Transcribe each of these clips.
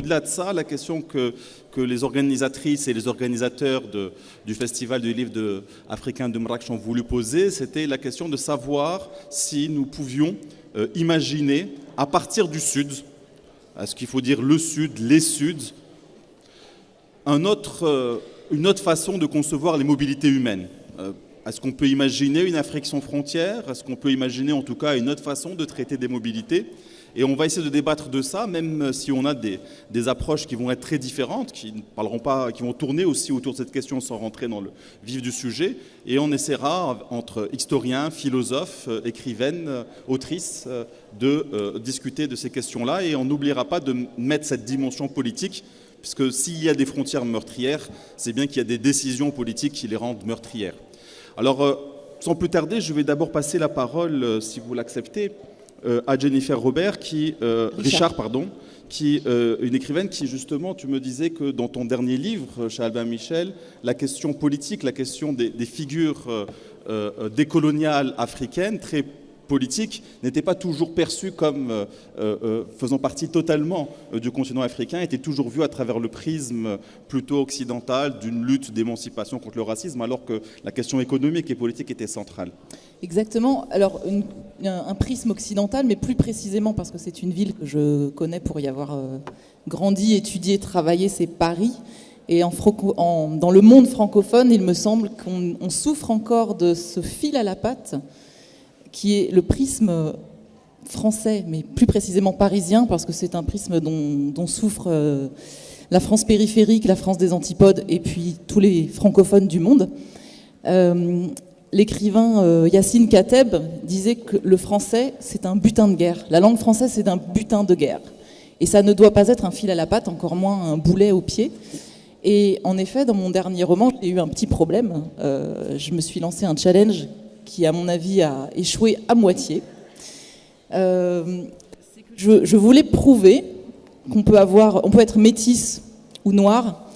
au-delà de ça, la question que les organisatrices et les organisateurs du Festival du livre africain de Marrakech ont voulu poser, c'était la question de savoir si nous pouvions imaginer, à partir du Sud, est-ce qu'il faut dire le Sud, les Suds, une autre façon de concevoir les mobilités humaines. Est-ce qu'on peut imaginer une Afrique sans frontières? Est-ce qu'on peut imaginer en tout cas une autre façon de traiter des mobilités? Et on va essayer de débattre de ça, même si on a des approches qui vont être très différentes, qui ne parleront pas, qui vont tourner aussi autour de cette question sans rentrer dans le vif du sujet. Et on essaiera, entre historiens, philosophes, écrivaines, autrices, de discuter de ces questions-là. Et on n'oubliera pas de mettre cette dimension politique, puisque s'il y a des frontières meurtrières, c'est bien qu'il y a des décisions politiques qui les rendent meurtrières. Alors, sans plus tarder, je vais d'abord passer la parole, si vous l'acceptez, à Jennifer Richard, une écrivaine qui, justement, tu me disais que dans ton dernier livre, chez Albin Michel, la question politique, la question des figures décoloniales africaines, très politiques, n'était pas toujours perçue comme faisant partie totalement du continent africain, était toujours vue à travers le prisme plutôt occidental d'une lutte d'émancipation contre le racisme, alors que la question économique et politique était centrale. Exactement. Alors, un prisme occidental, mais plus précisément parce que c'est une ville que je connais pour y avoir grandi, étudié, travaillé, c'est Paris. Et dans le monde francophone, il me semble qu'on souffre encore de ce fil à la patte qui est le prisme français, mais plus précisément parisien, parce que c'est un prisme dont souffre la France périphérique, la France des antipodes, et puis tous les francophones du monde. L'écrivain Yassine Kateb disait que le français, c'est un butin de guerre. La langue française, c'est un butin de guerre. Et ça ne doit pas être un fil à la patte, encore moins un boulet au pied. Et en effet, dans mon dernier roman, j'ai eu un petit problème. Je me suis lancé un challenge qui, à mon avis, a échoué à moitié. Je voulais prouver qu'on peut être métisse ou noir,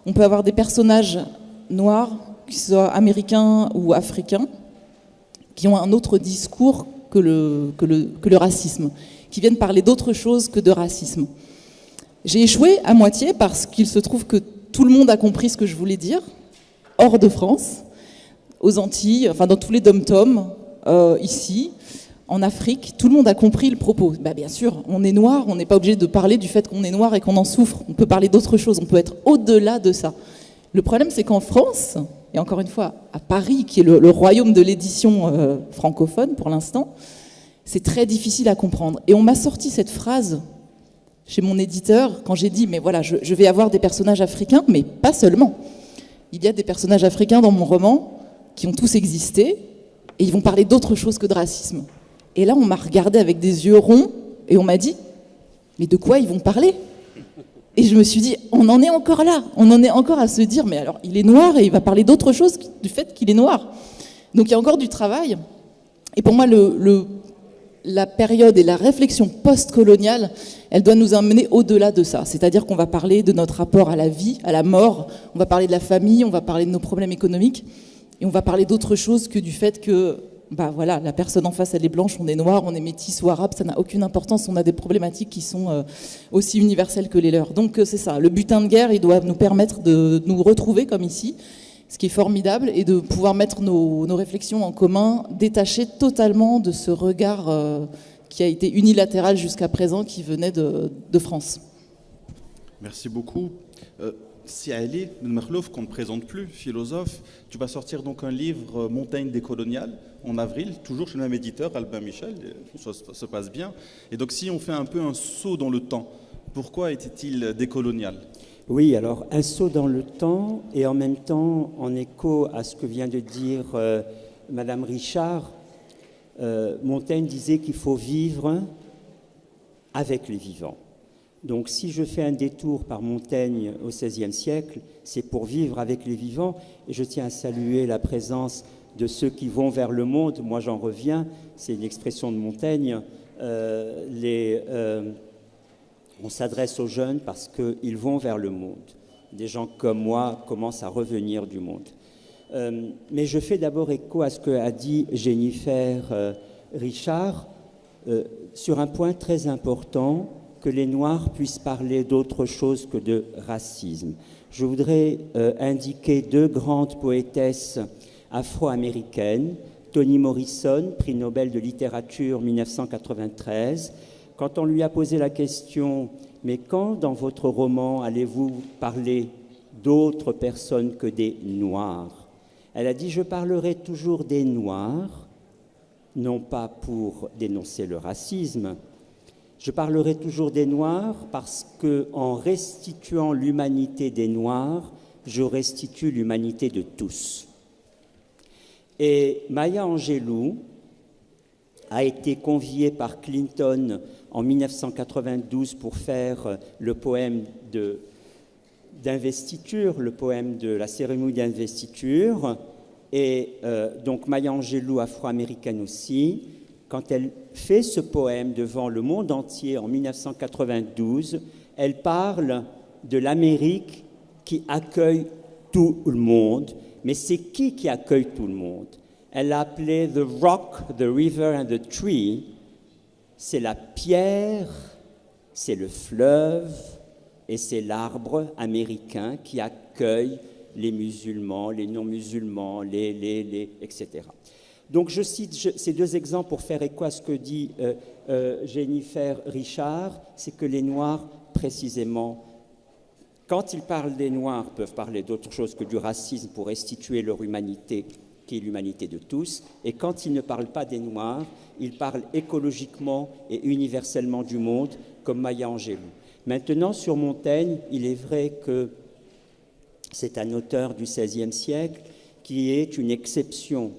on peut avoir des personnages noirs, qu'ils soient américains ou africains, qui ont un autre discours que le racisme, qui viennent parler d'autre chose que de racisme. J'ai échoué à moitié parce qu'il se trouve que tout le monde a compris ce que je voulais dire, hors de France, aux Antilles, enfin dans tous les dom-toms, ici, en Afrique, tout le monde a compris le propos. Bah, bien sûr, on est noir, on n'est pas obligé de parler du fait qu'on est noir et qu'on en souffre. On peut parler d'autre chose, on peut être au-delà de ça. Le problème, c'est qu'en France, et encore une fois, à Paris, qui est le royaume de l'édition francophone pour l'instant, c'est très difficile à comprendre. Et on m'a sorti cette phrase chez mon éditeur quand j'ai dit, mais voilà, je vais avoir des personnages africains, mais pas seulement. Il y a des personnages africains dans mon roman qui ont tous existé, et ils vont parler d'autre chose que de racisme. Et là, on m'a regardé avec des yeux ronds, et on m'a dit, mais de quoi ils vont parler ? Et je me suis dit, on en est encore là, on en est encore à se dire, mais alors, il est noir, et il va parler d'autre chose du fait qu'il est noir. Donc il y a encore du travail. Et pour moi, la période et la réflexion post-coloniale, elle doit nous amener au-delà de ça. C'est-à-dire qu'on va parler de notre rapport à la vie, à la mort, on va parler de la famille, on va parler de nos problèmes économiques, et on va parler d'autre chose que du fait que bah voilà, la personne en face, elle est blanche, on est noir, on est métis ou arabe, ça n'a aucune importance, on a des problématiques qui sont aussi universelles que les leurs. Donc c'est ça, le butin de guerre, il doit nous permettre de nous retrouver comme ici, ce qui est formidable, et de pouvoir mettre nos réflexions en commun, détachées totalement de ce regard qui a été unilatéral jusqu'à présent, qui venait de France. Merci beaucoup. Siali Merlouf, qu'on ne présente plus, philosophe, tu vas sortir donc un livre Montagne décoloniale en avril, toujours chez le même éditeur, Albin Michel, ça se passe bien. Et donc si on fait un peu un saut dans le temps, pourquoi était-il décolonial ? Oui, alors un saut dans le temps et en même temps en écho à ce que vient de dire Madame Richard, Montaigne disait qu'il faut vivre avec les vivants. Donc si je fais un détour par Montaigne au XVIe siècle, c'est pour vivre avec les vivants. Et je tiens à saluer la présence de ceux qui vont vers le monde. Moi j'en reviens, c'est une expression de Montaigne. On s'adresse aux jeunes parce qu'ils vont vers le monde. Des gens comme moi commencent à revenir du monde. Mais je fais d'abord écho à ce qu'a dit Jennifer Richard sur un point très important que les Noirs puissent parler d'autre chose que de racisme. Je voudrais indiquer deux grandes poétesses afro-américaines, Toni Morrison, prix Nobel de littérature 1993. Quand on lui a posé la question « Mais quand dans votre roman allez-vous parler d'autres personnes que des Noirs ?» Elle a dit « Je parlerai toujours des Noirs, non pas pour dénoncer le racisme, je parlerai toujours des Noirs parce qu'en restituant l'humanité des Noirs, je restitue l'humanité de tous. » Et Maya Angelou a été conviée par Clinton en 1992 pour faire le poème d'investiture, le poème de la cérémonie d'investiture. Et donc Maya Angelou, afro-américaine aussi, quand elle fait ce poème devant le monde entier en 1992, elle parle de l'Amérique qui accueille tout le monde. Mais c'est qui accueille tout le monde? Elle l'a appelé « the rock, the river and the tree ». C'est la pierre, c'est le fleuve et c'est l'arbre américain qui accueille les musulmans, les non-musulmans, etc. Donc je cite ces deux exemples pour faire écho à ce que dit Jennifer Richard, c'est que les Noirs, précisément, quand ils parlent des Noirs, peuvent parler d'autre chose que du racisme pour restituer leur humanité, qui est l'humanité de tous. Et quand ils ne parlent pas des Noirs, ils parlent écologiquement et universellement du monde, comme Maya Angelou. Maintenant, sur Montaigne, il est vrai que c'est un auteur du XVIe siècle qui est une exception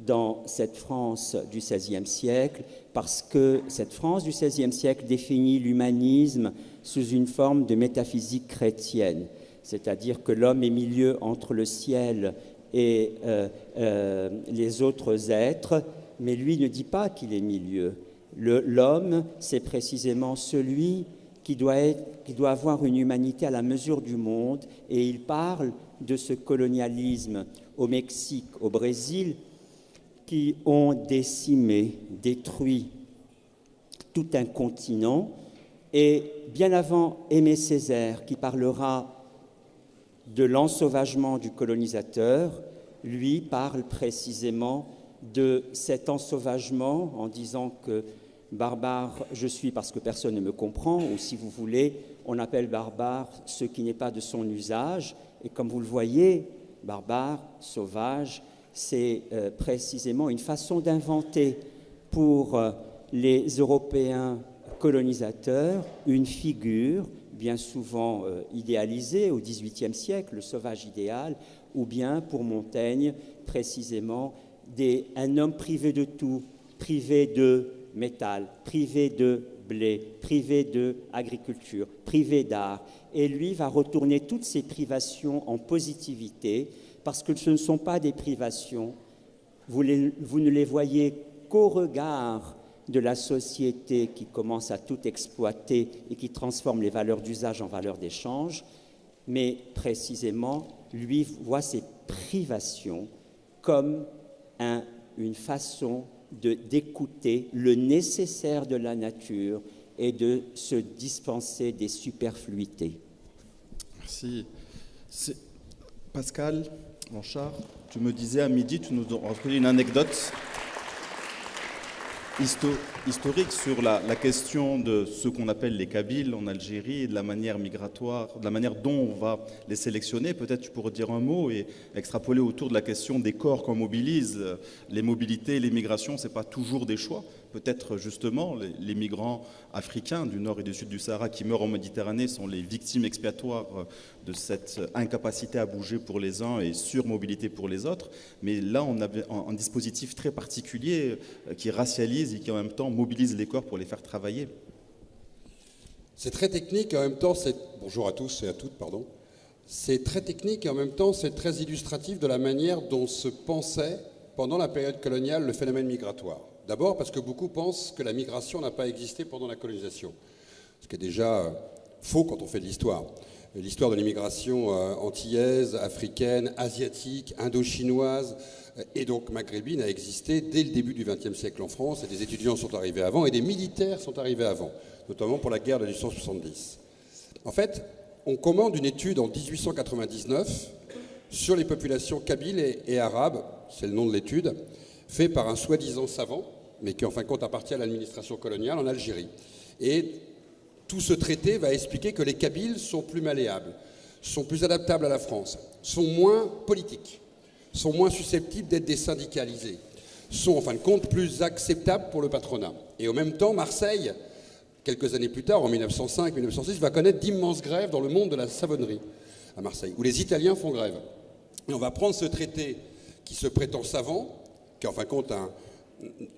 dans cette France du XVIe siècle, parce que cette France du XVIe siècle définit l'humanisme sous une forme de métaphysique chrétienne, c'est-à-dire que l'homme est milieu entre le ciel et les autres êtres, mais lui ne dit pas qu'il est milieu. L'homme, c'est précisément celui qui doit avoir une humanité à la mesure du monde, et il parle de ce colonialisme au Mexique, au Brésil, qui ont décimé, détruit tout un continent. Et bien avant Aimé Césaire, qui parlera de l'ensauvagement du colonisateur, lui parle précisément de cet ensauvagement en disant que barbare je suis parce que personne ne me comprend, ou si vous voulez, on appelle barbare ce qui n'est pas de son usage. Et comme vous le voyez, barbare, sauvage, c'est précisément une façon d'inventer pour les Européens colonisateurs une figure bien souvent idéalisée au XVIIIe siècle, le sauvage idéal, ou bien pour Montaigne, précisément un homme privé de tout, privé de métal, privé de blé, privé d'agriculture, privé d'art. Et lui va retourner toutes ces privations en positivité, parce que ce ne sont pas des privations, vous ne les voyez qu'au regard de la société qui commence à tout exploiter et qui transforme les valeurs d'usage en valeurs d'échange, mais précisément, lui voit ces privations comme une façon d'écouter le nécessaire de la nature et de se dispenser des superfluités. Merci. Pascal Blanchard, tu me disais à midi, tu nous racontais une anecdote historique sur la question de ce qu'on appelle les Kabyles en Algérie et de la manière migratoire, de la manière dont on va les sélectionner. Peut-être tu pourrais dire un mot et extrapoler autour de la question des corps qu'on mobilise. Les mobilités, les migrations, ce n'est pas toujours des choix. Peut-être justement les migrants africains du nord et du sud du Sahara qui meurent en Méditerranée sont les victimes expiatoires de cette incapacité à bouger pour les uns et surmobilité pour les autres. Mais là, on a un dispositif très particulier qui racialise et qui en même temps mobilise les corps pour les faire travailler. C'est très technique et en même temps, bonjour à tous et à toutes, pardon. C'est très technique et en même temps, c'est très illustratif de la manière dont se pensait pendant la période coloniale le phénomène migratoire. D'abord parce que beaucoup pensent que la migration n'a pas existé pendant la colonisation, ce qui est déjà faux quand on fait de l'histoire. l'histoire de l'immigration antillaise, africaine, asiatique, indo-chinoise et donc maghrébine a existé dès le début du XXe siècle en France, et des étudiants sont arrivés avant, et des militaires sont arrivés avant, notamment pour la guerre de 1870. En fait, on commande une étude en 1899 sur les populations kabyles et arabes, c'est le nom de l'étude, fait par un soi-disant savant, mais qui en fin de compte appartient à l'administration coloniale en Algérie. Et tout ce traité va expliquer que les Kabyles sont plus malléables, sont plus adaptables à la France, sont moins politiques, sont moins susceptibles d'être désyndicalisés, sont en fin de compte plus acceptables pour le patronat. Et en même temps, Marseille, quelques années plus tard, en 1905-1906, va connaître d'immenses grèves dans le monde de la savonnerie à Marseille, où les Italiens font grève. Et on va prendre ce traité qui se prétend savant, qui est en fin de compte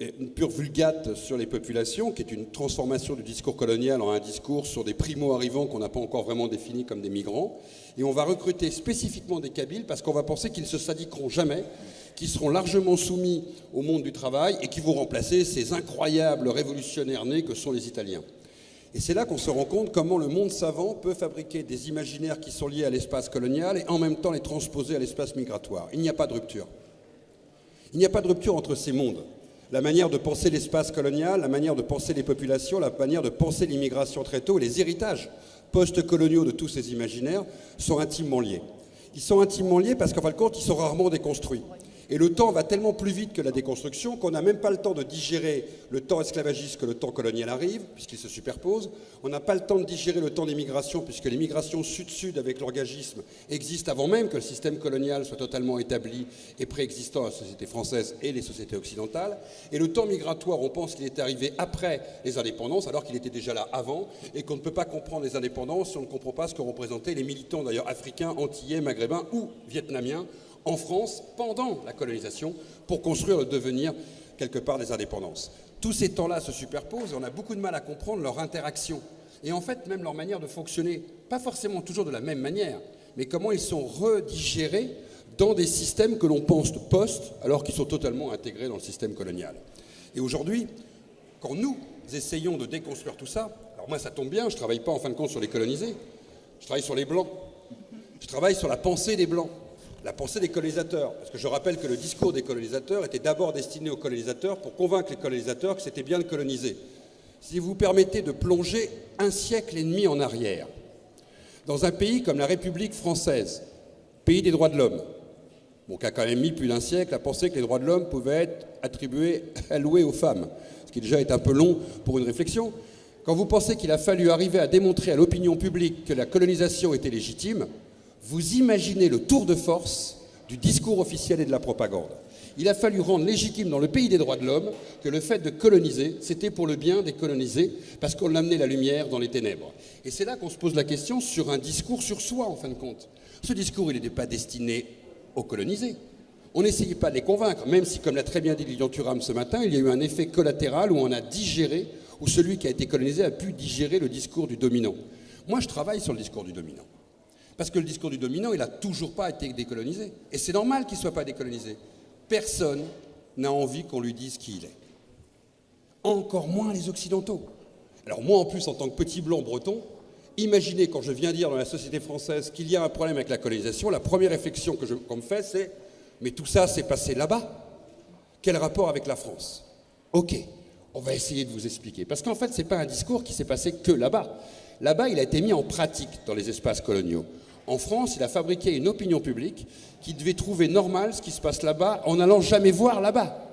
une pure vulgate sur les populations, qui est une transformation du discours colonial en un discours sur des primo-arrivants qu'on n'a pas encore vraiment définis comme des migrants. Et on va recruter spécifiquement des Kabyles parce qu'on va penser qu'ils ne se syndiqueront jamais, qu'ils seront largement soumis au monde du travail et qui vont remplacer ces incroyables révolutionnaires nés que sont les Italiens. Et c'est là qu'on se rend compte comment le monde savant peut fabriquer des imaginaires qui sont liés à l'espace colonial et en même temps les transposer à l'espace migratoire. Il n'y a pas de rupture. Il n'y a pas de rupture entre ces mondes. La manière de penser l'espace colonial, la manière de penser les populations, la manière de penser l'immigration très tôt, les héritages post-coloniaux de tous ces imaginaires sont intimement liés. Ils sont intimement liés parce qu'en fin de compte, ils sont rarement déconstruits. Et le temps va tellement plus vite que la déconstruction qu'on n'a même pas le temps de digérer le temps esclavagiste que le temps colonial arrive, puisqu'il se superpose. On n'a pas le temps de digérer le temps des migrations, puisque les migrations sud-sud avec l'organisme existent avant même que le système colonial soit totalement établi et préexistant à la société française et les sociétés occidentales. Et le temps migratoire, on pense qu'il est arrivé après les indépendances, alors qu'il était déjà là avant, et qu'on ne peut pas comprendre les indépendances si on ne comprend pas ce que représentaient les militants d'ailleurs africains, antillais, maghrébins ou vietnamiens en France pendant la colonisation pour construire le devenir quelque part des indépendances. Tous ces temps-là se superposent et on a beaucoup de mal à comprendre leur interaction et en fait même leur manière de fonctionner, pas forcément toujours de la même manière, mais comment ils sont redigérés dans des systèmes que l'on pense post alors qu'ils sont totalement intégrés dans le système colonial. Et aujourd'hui, quand nous essayons de déconstruire tout ça, alors moi ça tombe bien, je ne travaille pas en fin de compte sur les colonisés, je travaille sur les Blancs, je travaille sur la pensée des Blancs. La pensée des colonisateurs, parce que je rappelle que le discours des colonisateurs était d'abord destiné aux colonisateurs pour convaincre les colonisateurs que c'était bien de coloniser. Si vous permettez de plonger un siècle et demi en arrière, dans un pays comme la République française, pays des droits de l'homme, qui a quand même mis plus d'un siècle à penser que les droits de l'homme pouvaient être attribués, alloués aux femmes, ce qui déjà est un peu long pour une réflexion. Quand vous pensez qu'il a fallu arriver à démontrer à l'opinion publique que la colonisation était légitime, vous imaginez le tour de force du discours officiel et de la propagande. Il a fallu rendre légitime dans le pays des droits de l'homme que le fait de coloniser, c'était pour le bien des colonisés, parce qu'on amenait la lumière dans les ténèbres. Et c'est là qu'on se pose la question sur un discours sur soi, en fin de compte. Ce discours, il n'était pas destiné aux colonisés. On n'essayait pas de les convaincre, même si, comme l'a très bien dit Lilian Thuram ce matin, il y a eu un effet collatéral où on a digéré, où celui qui a été colonisé a pu digérer le discours du dominant. Moi, je travaille sur le discours du dominant. Parce que le discours du dominant, il n'a toujours pas été décolonisé. Et c'est normal qu'il ne soit pas décolonisé. Personne n'a envie qu'on lui dise qui il est. Encore moins les Occidentaux. Alors moi, en plus, en tant que petit blanc breton, imaginez quand je viens dire dans la société française qu'il y a un problème avec la colonisation, la première réflexion qu'on me fait, c'est « mais tout ça s'est passé là-bas. Quel rapport avec la France ?» Ok, on va essayer de vous expliquer. Parce qu'en fait, ce n'est pas un discours qui s'est passé que là-bas. Là-bas, il a été mis en pratique dans les espaces coloniaux. En France, il a fabriqué une opinion publique qui devait trouver normal ce qui se passe là-bas en n'allant jamais voir là-bas.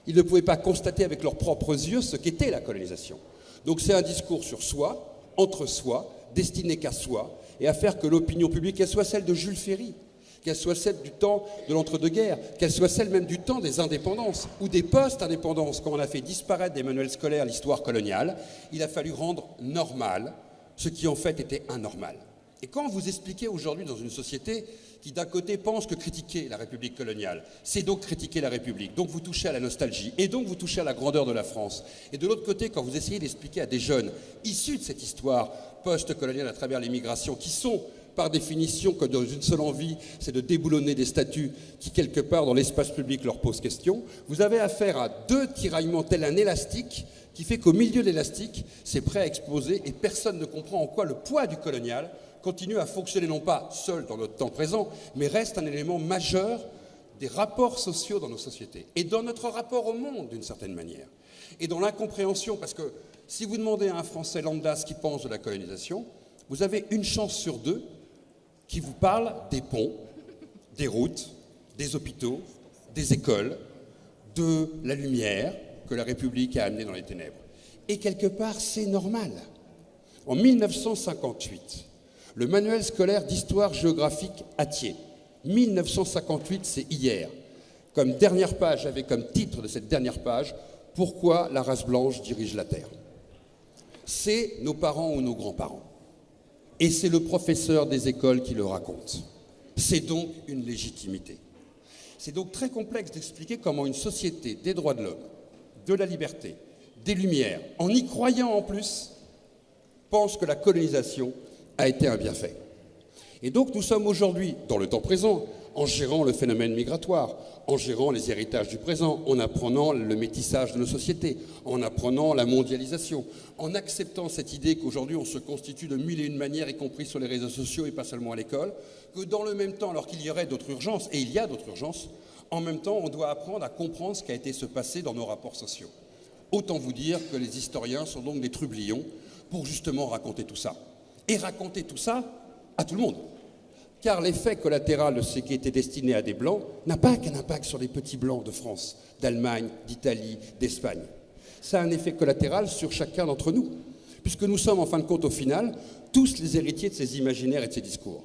Ils ne pouvaient pas constater avec leurs propres yeux ce qu'était la colonisation. Donc c'est un discours sur soi, entre soi, destiné qu'à soi, et à faire que l'opinion publique, qu'elle soit celle de Jules Ferry, qu'elle soit celle du temps de l'entre-deux-guerres, qu'elle soit celle même du temps des indépendances ou des post-indépendances. Quand on a fait disparaître des manuels scolaires l'histoire coloniale, il a fallu rendre normal ce qui en fait était anormal. Et quand vous expliquez aujourd'hui dans une société qui d'un côté pense que critiquer la République coloniale, c'est donc critiquer la République, donc vous touchez à la nostalgie, et donc vous touchez à la grandeur de la France. Et de l'autre côté, quand vous essayez d'expliquer à des jeunes issus de cette histoire post-coloniale à travers l'immigration, qui sont par définition que dans une seule envie, c'est de déboulonner des statuts qui quelque part dans l'espace public leur posent question, vous avez affaire à deux tiraillements tel un élastique qui fait qu'au milieu de l'élastique, c'est prêt à exploser et personne ne comprend en quoi le poids du colonial continue à fonctionner non pas seul dans notre temps présent, mais reste un élément majeur des rapports sociaux dans nos sociétés et dans notre rapport au monde d'une certaine manière. Et dans l'incompréhension, parce que si vous demandez à un Français lambda ce qu'il pense de la colonisation, vous avez une chance sur deux qui vous parle des ponts, des routes, des hôpitaux, des écoles, de la lumière que la République a amenée dans les ténèbres. Et quelque part, c'est normal. En 1958, le manuel scolaire d'histoire géographique Hatier, 1958, c'est hier. Comme dernière page, j'avais comme titre de cette dernière page, « Pourquoi la race blanche dirige la Terre ». C'est nos parents ou nos grands-parents. Et c'est le professeur des écoles qui le raconte. C'est donc une légitimité. C'est donc très complexe d'expliquer comment une société des droits de l'homme, de la liberté, des Lumières, en y croyant en plus, pense que la colonisation a été un bienfait. Et donc nous sommes aujourd'hui, dans le temps présent, en gérant le phénomène migratoire, en gérant les héritages du présent, en apprenant le métissage de nos sociétés, en apprenant la mondialisation, en acceptant cette idée qu'aujourd'hui on se constitue de mille et une manières, y compris sur les réseaux sociaux et pas seulement à l'école, que dans le même temps, alors qu'il y aurait d'autres urgences, et il y a d'autres urgences, en même temps on doit apprendre à comprendre ce qui a été se passer dans nos rapports sociaux. Autant vous dire que les historiens sont donc des trublions pour justement raconter tout ça. Et raconter tout ça à tout le monde. Car l'effet collatéral de ce qui était destiné à des Blancs n'a pas qu'un impact sur les petits Blancs de France, d'Allemagne, d'Italie, d'Espagne. Ça a un effet collatéral sur chacun d'entre nous, puisque nous sommes en fin de compte au final tous les héritiers de ces imaginaires et de ces discours.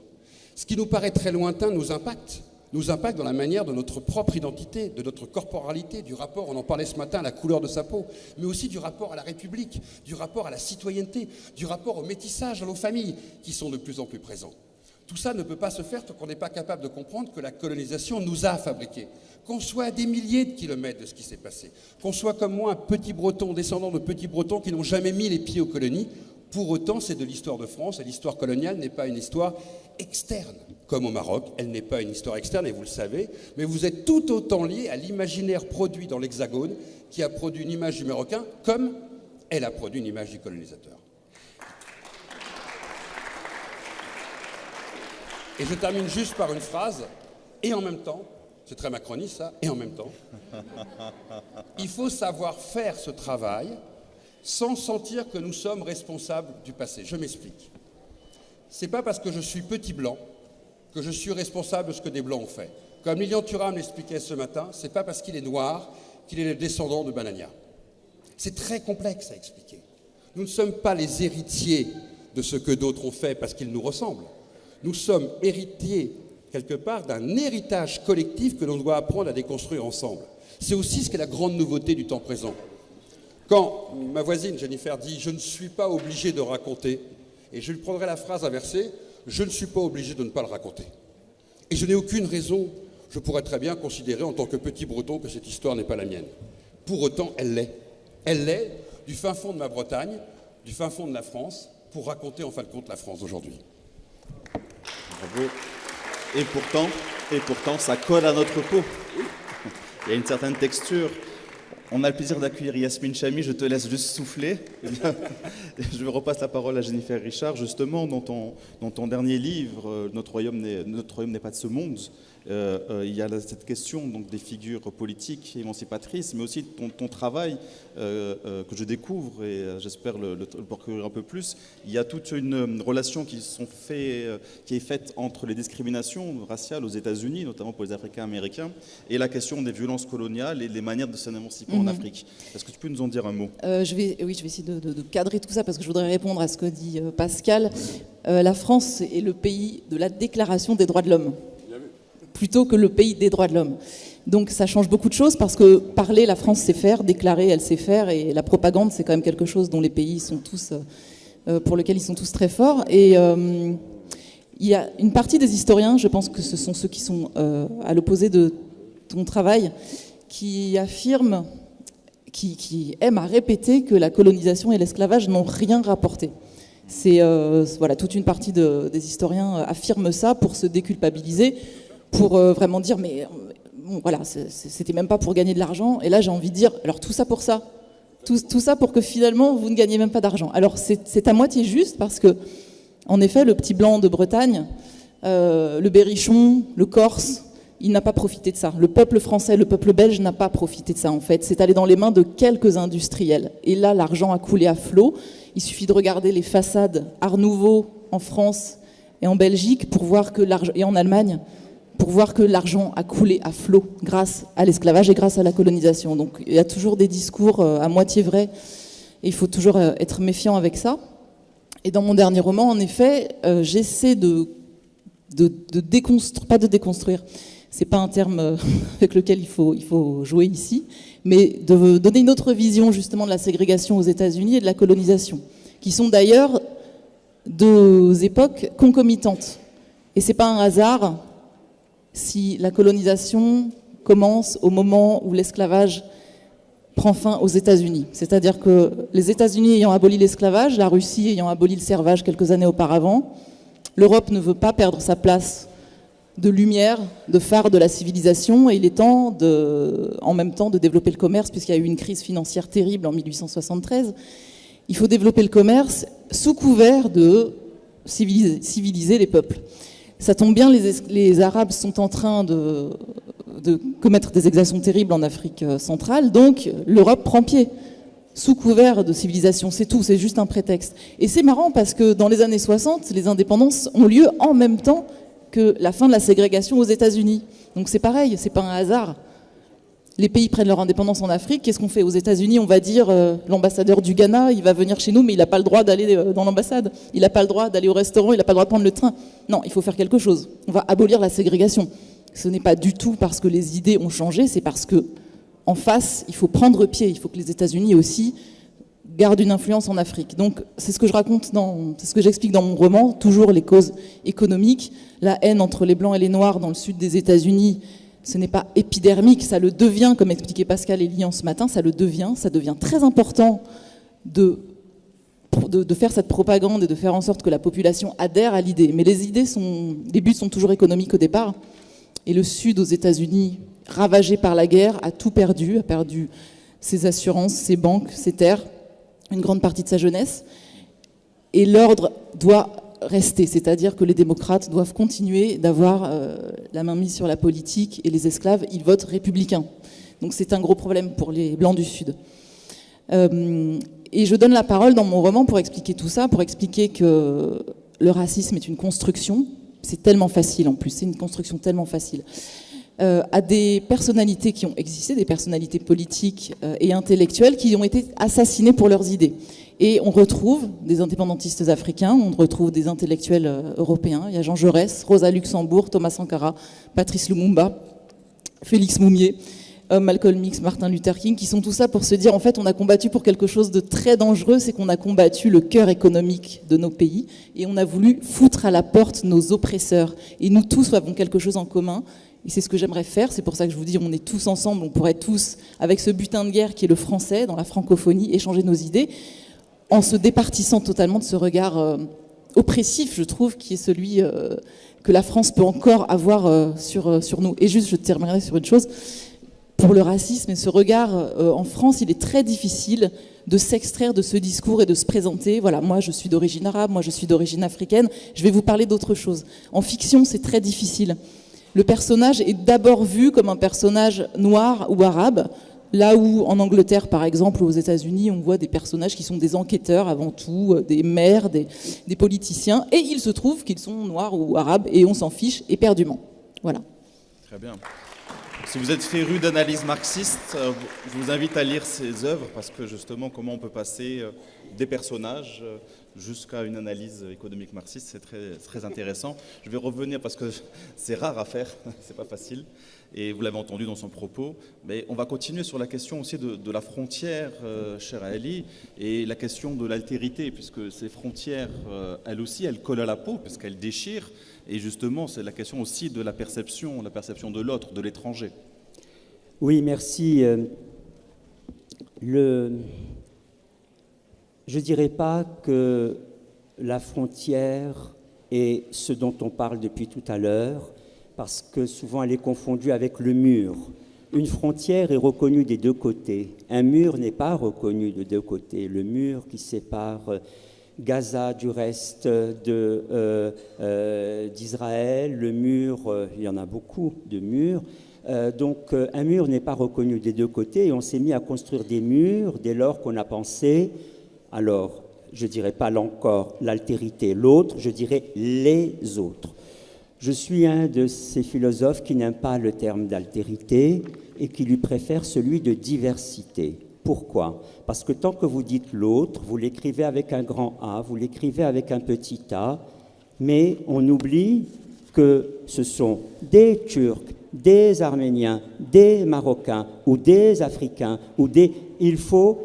Ce qui nous paraît très lointain nous impacte dans la manière de notre propre identité, de notre corporalité, du rapport, on en parlait ce matin, à la couleur de sa peau, mais aussi du rapport à la République, du rapport à la citoyenneté, du rapport au métissage dans nos familles, qui sont de plus en plus présents. Tout ça ne peut pas se faire tant qu'on n'est pas capable de comprendre que la colonisation nous a fabriqués, qu'on soit à des milliers de kilomètres de ce qui s'est passé, qu'on soit comme moi un petit breton, descendant de petits bretons qui n'ont jamais mis les pieds aux colonies. Pour autant, c'est de l'histoire de France, et l'histoire coloniale n'est pas une histoire externe, comme au Maroc, elle n'est pas une histoire externe, et vous le savez, mais vous êtes tout autant liés à l'imaginaire produit dans l'Hexagone, qui a produit une image du Marocain, comme elle a produit une image du colonisateur. Et je termine juste par une phrase, et en même temps, c'est très macroniste ça, et en même temps, il faut savoir faire ce travail sans sentir que nous sommes responsables du passé. Je m'explique. C'est pas parce que je suis petit blanc que je suis responsable de ce que des blancs ont fait. Comme Lilian Thuram l'expliquait ce matin, c'est pas parce qu'il est noir qu'il est le descendant de Banania. C'est très complexe à expliquer. Nous ne sommes pas les héritiers de ce que d'autres ont fait parce qu'ils nous ressemblent. Nous sommes héritiers, quelque part, d'un héritage collectif que l'on doit apprendre à déconstruire ensemble. C'est aussi ce qu'est la grande nouveauté du temps présent. Quand ma voisine Jennifer dit « je ne suis pas obligé de raconter », et je lui prendrai la phrase inversée « je ne suis pas obligé de ne pas le raconter ». Et je n'ai aucune raison, je pourrais très bien considérer en tant que petit breton que cette histoire n'est pas la mienne. Pour autant, elle l'est. Elle l'est du fin fond de ma Bretagne, du fin fond de la France, pour raconter en fin de compte la France d'aujourd'hui. Bravo. Et pourtant, ça colle à notre peau. Il y a une certaine texture. On a le plaisir d'accueillir Yasmine Chamy, je te laisse juste souffler. Je repasse la parole à Jennifer Richard. Justement, dans ton dernier livre, Notre royaume n'est pas de ce monde, il y a cette question donc, des figures politiques émancipatrices, mais aussi ton travail que je découvre et j'espère le parcourir un peu plus. Il y a toute une relation qui est faite entre les discriminations raciales aux États-Unis, notamment pour les Africains américains, et la question des violences coloniales et les manières de s'émanciper en Afrique. Est-ce que tu peux nous en dire un mot ? Je vais essayer de cadrer tout ça parce que je voudrais répondre à ce que dit Pascal. La France est le pays de la Déclaration des droits de l'homme, plutôt que le pays des droits de l'homme. Donc ça change beaucoup de choses parce que parler, la France sait faire, déclarer, elle sait faire, et la propagande, c'est quand même quelque chose dont les pays sont tous, pour lequel ils sont tous très forts. Et il y a une partie des historiens, je pense que ce sont ceux qui sont à l'opposé de ton travail, qui affirment, qui aiment à répéter que la colonisation et l'esclavage n'ont rien rapporté. C'est voilà, toute une partie des historiens affirment ça pour se déculpabiliser, pour vraiment dire mais bon, voilà, c'était même pas pour gagner de l'argent. Et là j'ai envie de dire alors tout ça pour ça, tout ça pour que finalement vous ne gagnez même pas d'argent. Alors c'est à moitié juste parce que En effet, le petit blanc de Bretagne, le berrichon, le corse, il n'a pas profité de ça. Le peuple français, le peuple belge n'a pas profité de ça, en fait. C'est allé dans les mains de quelques industriels. Et là, l'argent a coulé à flot. Il suffit de regarder les façades Art Nouveau en France et en Belgique pour voir que et en Allemagne, pour voir que l'argent a coulé à flot grâce à l'esclavage et grâce à la colonisation. Donc il y a toujours des discours à moitié vrais et il faut toujours être méfiant avec ça. Et dans mon dernier roman, en effet, j'essaie de déconstruire, pas de déconstruire, c'est pas un terme avec lequel il faut jouer ici, mais de donner une autre vision justement de la ségrégation aux États-Unis et de la colonisation, qui sont d'ailleurs deux époques concomitantes. Et c'est pas un hasard si la colonisation commence au moment où l'esclavage prend fin aux États-Unis. C'est-à-dire que les États-Unis ayant aboli l'esclavage, la Russie ayant aboli le servage quelques années auparavant, l'Europe ne veut pas perdre sa place de lumière, de phare de la civilisation, et il est temps en même temps de développer le commerce, puisqu'il y a eu une crise financière terrible en 1873. Il faut développer le commerce sous couvert de civiliser les peuples. Ça tombe bien, les Arabes sont en train de commettre des exactions terribles en Afrique centrale, donc l'Europe prend pied, sous couvert de civilisation, c'est tout, c'est juste un prétexte. Et c'est marrant parce que dans les années 60, les indépendances ont lieu en même temps que la fin de la ségrégation aux États-Unis. Donc c'est pareil, c'est pas un hasard. Les pays prennent leur indépendance en Afrique, qu'est-ce qu'on fait aux États-Unis? On va dire l'ambassadeur du Ghana, il va venir chez nous, mais il n'a pas le droit d'aller dans l'ambassade, il n'a pas le droit d'aller au restaurant, il n'a pas le droit de prendre le train. Non, il faut faire quelque chose. On va abolir la ségrégation. Ce n'est pas du tout parce que les idées ont changé, c'est parce que en face, il faut prendre pied. Il faut que les États-Unis aussi gardent une influence en Afrique. Donc, c'est ce que je raconte, c'est ce que j'explique dans mon roman. Toujours les causes économiques, la haine entre les blancs et les noirs dans le sud des États-Unis. Ce n'est pas épidermique, ça le devient, comme expliquait Pascal Elian ce matin. Ça devient très important de faire cette propagande et de faire en sorte que la population adhère à l'idée. Mais les buts sont toujours économiques au départ. Et le sud aux États-Unis, ravagé par la guerre, a tout perdu, a perdu ses assurances, ses banques, ses terres, une grande partie de sa jeunesse. Et l'ordre doit rester, c'est-à-dire que les démocrates doivent continuer d'avoir la main mise sur la politique et les esclaves, ils votent républicains. Donc c'est un gros problème pour les Blancs du Sud. Et je donne la parole dans mon roman pour expliquer tout ça, pour expliquer que le racisme est une construction. C'est tellement facile en plus, c'est une construction tellement facile. À des personnalités qui ont existé, des personnalités politiques et intellectuelles qui ont été assassinées pour leurs idées. Et on retrouve des indépendantistes africains, on retrouve des intellectuels européens. Il y a Jean Jaurès, Rosa Luxembourg, Thomas Sankara, Patrice Lumumba, Félix Moumier, Malcolm X, Martin Luther King, qui sont tout ça pour se dire, en fait, on a combattu pour quelque chose de très dangereux, c'est qu'on a combattu le cœur économique de nos pays et on a voulu foutre à la porte nos oppresseurs. Et nous tous avons quelque chose en commun. Et c'est ce que j'aimerais faire, c'est pour ça que je vous dis, on est tous ensemble, on pourrait tous, avec ce butin de guerre qui est le français, dans la francophonie, échanger nos idées, en se départissant totalement de ce regard oppressif, je trouve, qui est celui que la France peut encore avoir sur nous. Et juste, je terminerai sur une chose, pour le racisme et ce regard en France, il est très difficile de s'extraire de ce discours et de se présenter. Voilà, moi je suis d'origine arabe, moi je suis d'origine africaine, je vais vous parler d'autre chose. En fiction, c'est très difficile. Le personnage est d'abord vu comme un personnage noir ou arabe, là où en Angleterre, par exemple, ou aux États-Unis, on voit des personnages qui sont des enquêteurs avant tout, des maires, des politiciens, et il se trouve qu'ils sont noirs ou arabes, et on s'en fiche éperdument. Voilà. Très bien. Si vous êtes féru d'analyse marxiste, je vous invite à lire ses œuvres, parce que justement, comment on peut passer des personnages jusqu'à une analyse économique marxiste, c'est très, très intéressant. Je vais revenir, parce que c'est rare à faire, c'est pas facile, et vous l'avez entendu dans son propos, mais on va continuer sur la question aussi de la frontière, cher Ali, et la question de l'altérité, puisque ces frontières, elles aussi, elles collent à la peau, puisqu'elles déchirent, et justement, c'est la question aussi de la perception de l'autre, de l'étranger. Oui, merci. Je ne dirais pas que la frontière est ce dont on parle depuis tout à l'heure, parce que souvent elle est confondue avec le mur. Une frontière est reconnue des deux côtés. Un mur n'est pas reconnu de deux côtés. Le mur qui sépare Gaza du reste d'Israël, le mur, il y en a beaucoup de murs. Donc un mur n'est pas reconnu des deux côtés et on s'est mis à construire des murs dès lors qu'on a pensé, alors je ne dirais pas encore l'altérité, l'autre, je dirais les autres. Je suis un de ces philosophes qui n'aime pas le terme d'altérité et qui lui préfère celui de diversité. Pourquoi? Parce que tant que vous dites l'autre, vous l'écrivez avec un grand A, vous l'écrivez avec un petit a, mais on oublie que ce sont des Turcs, des Arméniens, des Marocains ou des Africains, il faut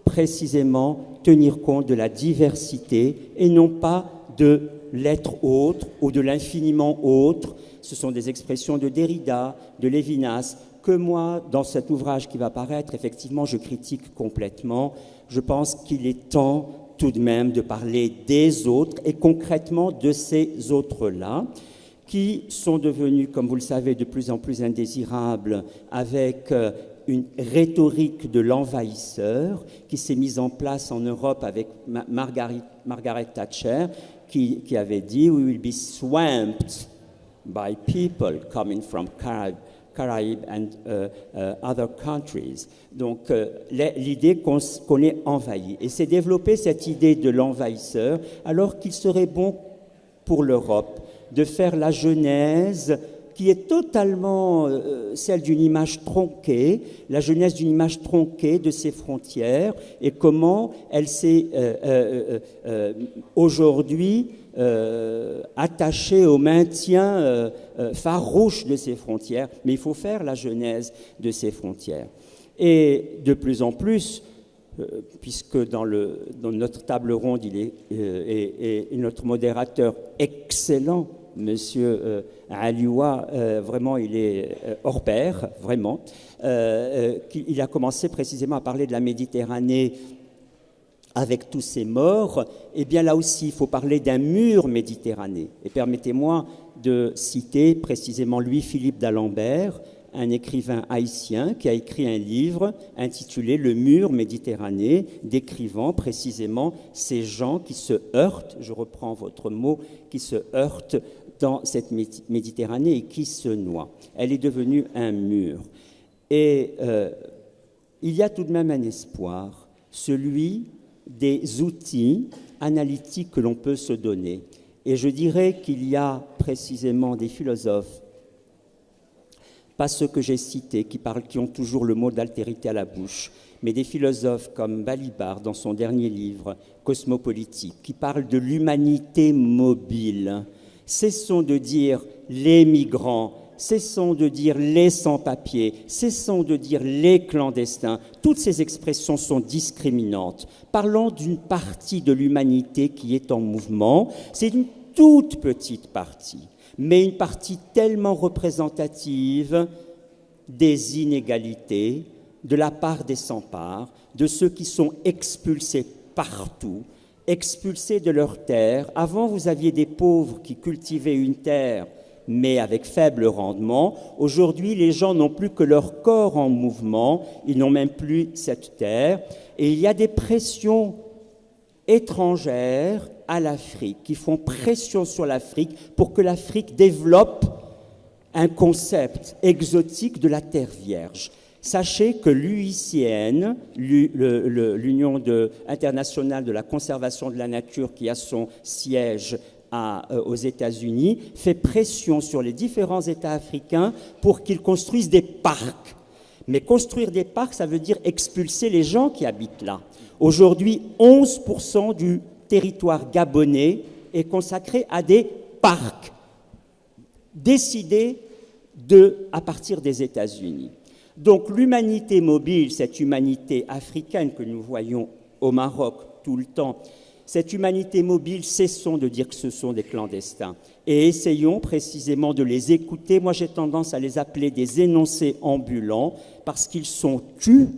précisément tenir compte de la diversité et non pas de l'être autre ou de l'infiniment autre. Ce sont des expressions de Derrida, de Lévinas, que moi, dans cet ouvrage qui va paraître, effectivement, je critique complètement. Je pense qu'il est temps tout de même de parler des autres et concrètement de ces autres-là qui sont devenus, comme vous le savez, de plus en plus indésirables avec une rhétorique de l'envahisseur qui s'est mise en place en Europe avec Margaret Thatcher qui avait dit « We will be swamped by people coming from Caribbean and other countries ». Donc l'idée qu'on est envahi. Et c'est développé cette idée de l'envahisseur alors qu'il serait bon pour l'Europe de faire la genèse qui est totalement celle d'une image tronquée, la genèse d'une image tronquée de ses frontières et comment elle s'est aujourd'hui attachée au maintien farouche de ses frontières, mais il faut faire la genèse de ses frontières. Et de plus en plus, puisque dans notre table ronde, il est et notre modérateur excellent, Monsieur Alioua, vraiment, il est hors pair, vraiment. Il a commencé précisément à parler de la Méditerranée avec tous ces morts. Eh bien, là aussi, il faut parler d'un mur méditerranéen. Et permettez-moi de citer précisément Louis-Philippe d'Alembert, un écrivain haïtien qui a écrit un livre intitulé « Le mur méditerranéen », décrivant précisément ces gens qui se heurtent, je reprends votre mot, qui se heurtent dans cette Méditerranée et qui se noient. Elle est devenue un mur. Et il y a tout de même un espoir, celui des outils analytiques que l'on peut se donner. Et je dirais qu'il y a précisément des philosophes, pas ceux que j'ai cités, qui ont toujours le mot d'altérité à la bouche, mais des philosophes comme Balibar, dans son dernier livre, Cosmopolitique, qui parlent de l'humanité mobile. Cessons de dire les migrants, cessons de dire les sans-papiers, cessons de dire les clandestins. Toutes ces expressions sont discriminantes. Parlons d'une partie de l'humanité qui est en mouvement. C'est une toute petite partie, mais une partie tellement représentative des inégalités, de la part des sans-parts, de ceux qui sont expulsés partout, expulsés de leurs terres. Avant, vous aviez des pauvres qui cultivaient une terre, mais avec faible rendement. Aujourd'hui, les gens n'ont plus que leur corps en mouvement, ils n'ont même plus cette terre. Et il y a des pressions étrangères à l'Afrique, qui font pression sur l'Afrique pour que l'Afrique développe un concept exotique de la terre vierge. Sachez que l'UICN, l'Union internationale de la conservation de la nature, qui a son siège aux États-Unis, fait pression sur les différents États africains pour qu'ils construisent des parcs. Mais construire des parcs, ça veut dire expulser les gens qui habitent là. Aujourd'hui, 11% du territoire gabonais est consacré à des parcs décidés à partir des États-Unis. Donc l'humanité mobile, cette humanité africaine que nous voyons au Maroc tout le temps, cette humanité mobile, cessons de dire que ce sont des clandestins et essayons précisément de les écouter. Moi, j'ai tendance à les appeler des énoncés ambulants parce qu'ils sont tus,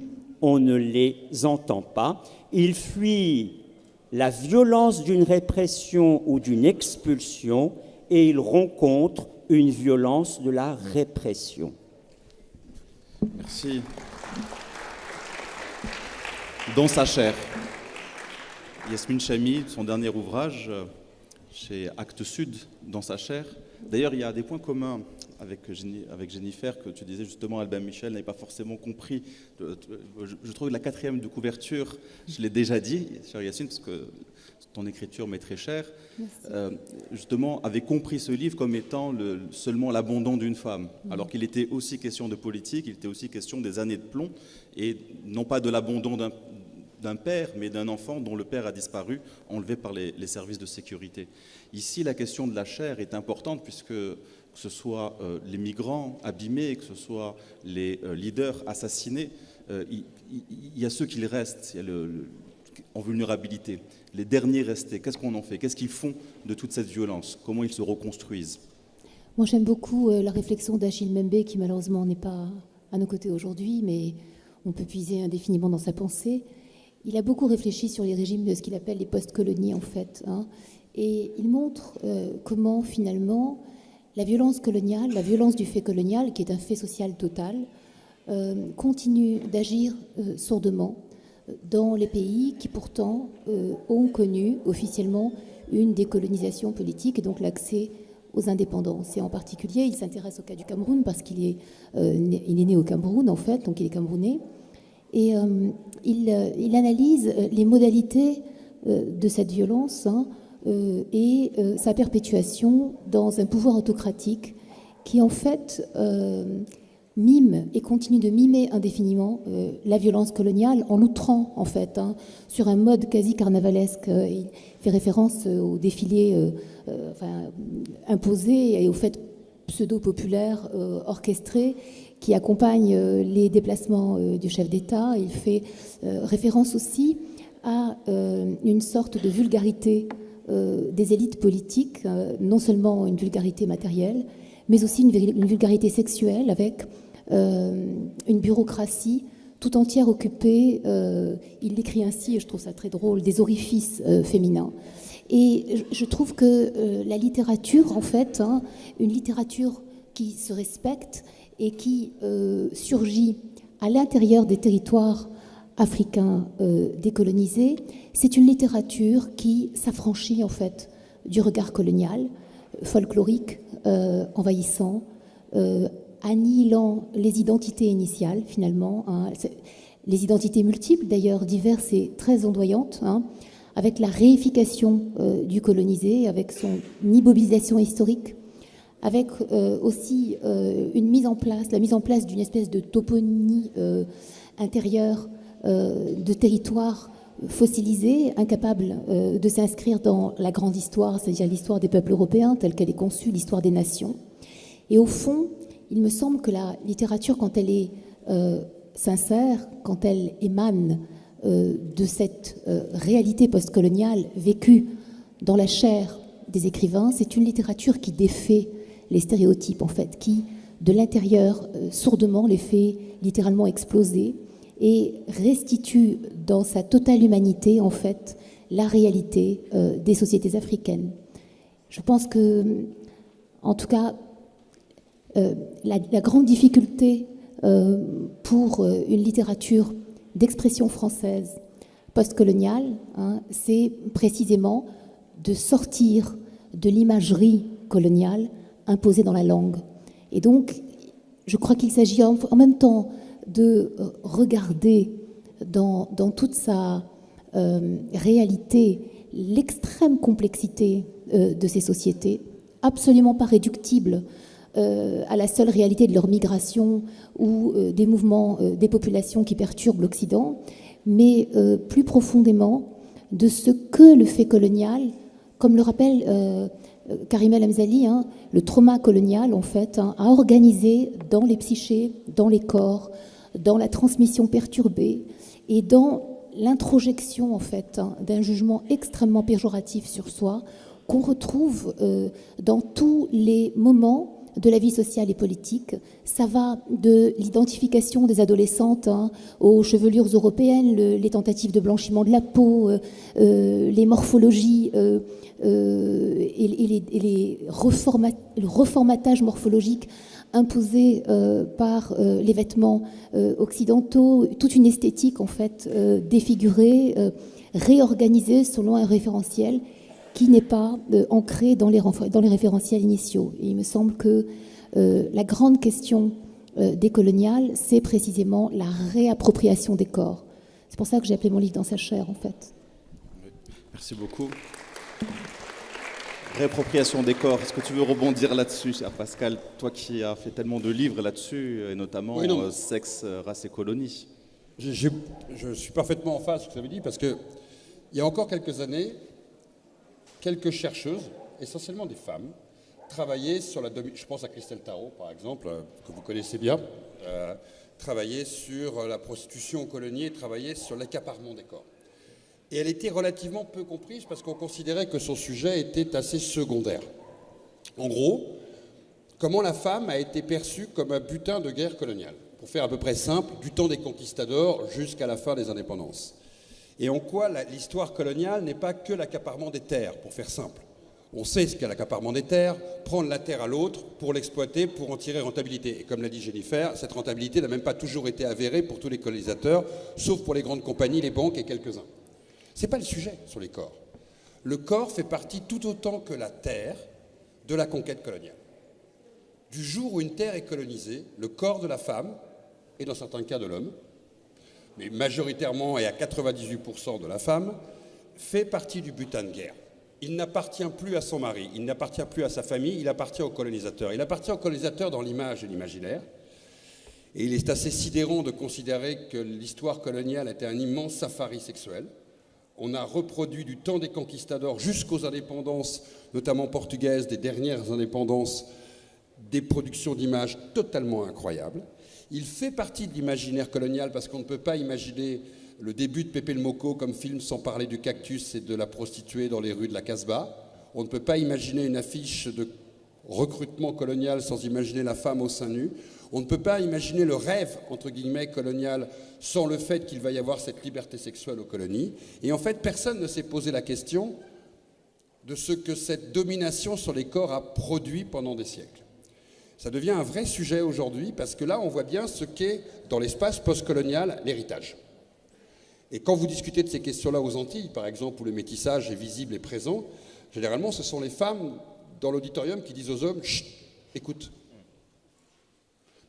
on ne les entend pas. Ils fuient la violence d'une répression ou d'une expulsion et ils rencontrent une violence de la répression. Merci. Dans sa chair. Yasmine Chamy, son dernier ouvrage, chez Actes Sud, dans sa chair. D'ailleurs, il y a des points communs avec Jennifer, que tu disais justement, Albin Michel n'avait pas forcément compris. Je trouve que la 4e de couverture, je l'ai déjà dit, chère Yacine, parce que ton écriture m'est très chère, justement, avait compris ce livre comme étant seulement l'abandon d'une femme, alors qu'il était aussi question de politique, il était aussi question des années de plomb, et non pas de l'abandon d'un père, mais d'un enfant dont le père a disparu, enlevé par les services de sécurité. Ici, la question de la chair est importante, puisque que ce soit les migrants abîmés, que ce soit les leaders assassinés, il y a ceux qui restent, il y a en vulnérabilité. Les derniers restés, qu'est-ce qu'on en fait? Qu'est-ce qu'ils font de toute cette violence? Comment ils se reconstruisent? Moi, j'aime beaucoup la réflexion d'Achille Mbembe, qui malheureusement n'est pas à nos côtés aujourd'hui, mais on peut puiser indéfiniment dans sa pensée. Il a beaucoup réfléchi sur les régimes de ce qu'il appelle les post-colonies, en fait. Et il montre comment, finalement, la violence coloniale, la violence du fait colonial, qui est un fait social total, continue d'agir sourdement dans les pays qui, pourtant, ont connu officiellement une décolonisation politique et donc l'accès aux indépendances. Et en particulier, il s'intéresse au cas du Cameroun parce qu'il est né au Cameroun, en fait, donc il est camerounais. Et il analyse les modalités de cette violence et sa perpétuation dans un pouvoir autocratique qui, en fait, mime et continue de mimer indéfiniment la violence coloniale en l'outrant, en fait, sur un mode quasi carnavalesque. Il fait référence au défilé imposé et au fait pseudo-populaire orchestré qui accompagne les déplacements du chef d'État. Il fait référence aussi à une sorte de vulgarité des élites politiques, non seulement une vulgarité matérielle, mais aussi une vulgarité sexuelle avec une bureaucratie tout entière occupée, il l'écrit ainsi, et je trouve ça très drôle, des orifices féminins. Et je trouve que la littérature, en fait, une littérature qui se respecte et qui surgit à l'intérieur des territoires africains décolonisés, c'est une littérature qui s'affranchit, en fait, du regard colonial, folklorique, envahissant, annihilant les identités initiales, finalement, les identités multiples, d'ailleurs, diverses et très ondoyantes, avec la réification du colonisé, avec son immobilisation historique, avec aussi la mise en place d'une espèce de toponymie intérieure de territoires fossilisés, incapables de s'inscrire dans la grande histoire, c'est-à-dire l'histoire des peuples européens telle qu'elle est conçue, l'histoire des nations. Et au fond, il me semble que la littérature, quand elle est sincère, quand elle émane de cette réalité postcoloniale vécue dans la chair des écrivains, c'est une littérature qui défait les stéréotypes, en fait, qui, de l'intérieur, sourdement les fait littéralement exploser et restitue dans sa totale humanité, en fait, la réalité des sociétés africaines. Je pense que, en tout cas, la grande difficulté pour une littérature d'expression française postcoloniale, c'est précisément de sortir de l'imagerie coloniale imposée dans la langue. Et donc, je crois qu'il s'agit en même temps de regarder dans toute sa réalité l'extrême complexité de ces sociétés, absolument pas réductibles à la seule réalité de leur migration ou des mouvements des populations qui perturbent l'Occident, mais plus profondément de ce que le fait colonial, comme le rappelle Karim El Amzali, le trauma colonial, en fait, a organisé dans les psychés, dans les corps, dans la transmission perturbée et dans l'introjection, en fait, d'un jugement extrêmement péjoratif sur soi qu'on retrouve dans tous les moments de la vie sociale et politique. Ça va de l'identification des adolescentes aux chevelures européennes, les tentatives de blanchiment de la peau, les morphologies et le reformatage morphologique imposé par les vêtements occidentaux, toute une esthétique en fait défigurée, réorganisé selon un référentiel qui n'est pas ancré dans les référentiels initiaux. Et il me semble que la grande question décoloniale, c'est précisément la réappropriation des corps. C'est pour ça que j'ai appelé mon livre Dans sa chair, en fait. Merci beaucoup. Réappropriation des corps, est-ce que tu veux rebondir là-dessus, cher Pascal, toi qui as fait tellement de livres là-dessus, et notamment Sexe, race et colonie? Je suis parfaitement en phase avec ce que vous avez dit, parce qu'il y a encore quelques années, quelques chercheuses, essentiellement des femmes, travaillaient sur je pense à Christelle Tarot, par exemple, que vous connaissez bien, travaillaient sur la prostitution aux colonies et travaillaient sur l'accaparement des corps. Et elle était relativement peu comprise parce qu'on considérait que son sujet était assez secondaire. En gros, comment la femme a été perçue comme un butin de guerre coloniale. Pour faire à peu près simple, du temps des conquistadors jusqu'à la fin des indépendances. Et en quoi l'histoire coloniale n'est pas que l'accaparement des terres, pour faire simple. On sait ce qu'est l'accaparement des terres, prendre la terre à l'autre pour l'exploiter, pour en tirer rentabilité. Et comme l'a dit Jennifer, cette rentabilité n'a même pas toujours été avérée pour tous les colonisateurs, sauf pour les grandes compagnies, les banques et quelques-uns. Ce n'est pas le sujet sur les corps. Le corps fait partie tout autant que la terre de la conquête coloniale. Du jour où une terre est colonisée, le corps de la femme, et dans certains cas de l'homme, mais majoritairement et à 98% de la femme, fait partie du butin de guerre. Il n'appartient plus à son mari, il n'appartient plus à sa famille, il appartient au colonisateur. Il appartient au colonisateur dans l'image et l'imaginaire. Et il est assez sidérant de considérer que l'histoire coloniale était un immense safari sexuel. On a reproduit du temps des conquistadors jusqu'aux indépendances, notamment portugaises, des dernières indépendances, des productions d'images totalement incroyables. Il fait partie de l'imaginaire colonial parce qu'on ne peut pas imaginer le début de Pepe le Moko comme film sans parler du cactus et de la prostituée dans les rues de la Casbah. On ne peut pas imaginer une affiche de recrutement colonial sans imaginer la femme au sein nu. On ne peut pas imaginer le rêve, entre guillemets, colonial sans le fait qu'il va y avoir cette liberté sexuelle aux colonies. Et en fait, personne ne s'est posé la question de ce que cette domination sur les corps a produit pendant des siècles. Ça devient un vrai sujet aujourd'hui parce que là, on voit bien ce qu'est, dans l'espace postcolonial, l'héritage. Et quand vous discutez de ces questions-là aux Antilles, par exemple, où le métissage est visible et présent, généralement, ce sont les femmes dans l'auditorium qui disent aux hommes « Chut, écoute ».